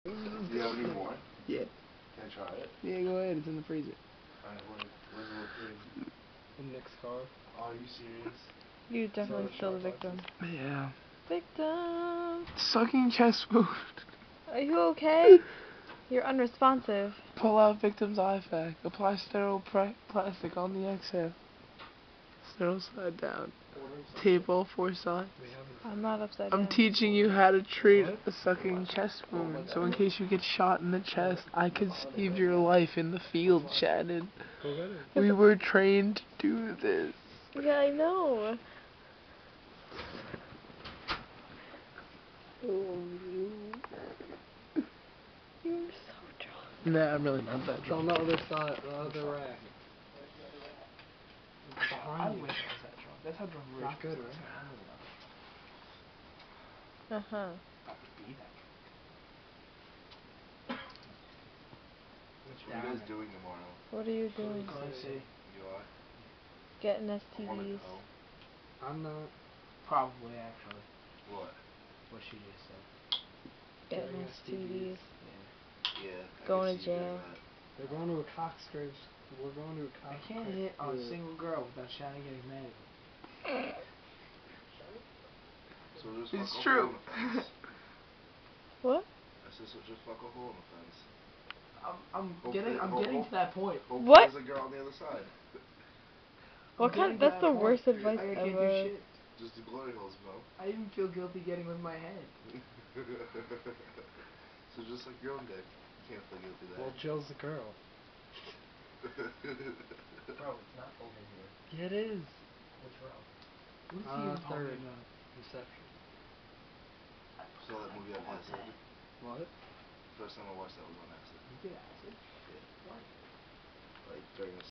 Do you have any more? Yeah. Can I try it? Yeah, go ahead. It's in the freezer. Alright, where's the little freezer? In Nick's car. Oh, are you serious? You're definitely still the victim. Yeah. Victim! Sucking chest wound. Are you okay? You're unresponsive. Pull out victim's IFAK. Apply sterile plastic on the exhale. Sterile side down. Tape all four sides. I'm not upside down. I'm teaching you how to treat a sucking chest wound, so in case you get shot in the chest, I could save your life in the field, Shannon. We were trained to do this. Yeah, I know. You're so drunk. Nah, I'm really not that It's on drunk. the other side, the other rack. I wish I was that drunk. That's how drunk Rich Not good, was. right? I'm really not. Uh-huh. I would be that What are you guys doing tomorrow? What are you doing? drunk. Going to see. You are? Getting I wanna STDs. go. I'm not. Probably, actually. What? What she just said. Getting STDs. Yeah. Yeah. I Going can to see you doing jail. that. They're going to a cock scrape. We're going to a cock I can't scrape. hit on a single girl without Shannon getting mad at me. So just It's fuck a true. hole in the fence. What? I said so just fuck a hole in the fence. I'm Hope getting that- to that point. Hopefully What? there's a girl on the other side. What kind? That's the worst advice I can't do ever. shit. Just the glory holes, bro. I even feel guilty getting with my head. So just like your own dick. You can't feel guilty there. Well, Jill's the girl. Bro, it's not over here. Yeah, it is. Which row? What is he even Third. talking about? Reception. Saw that movie on acid. What? First time I watched that was on acid. You get acid? Yeah. Why? Like during the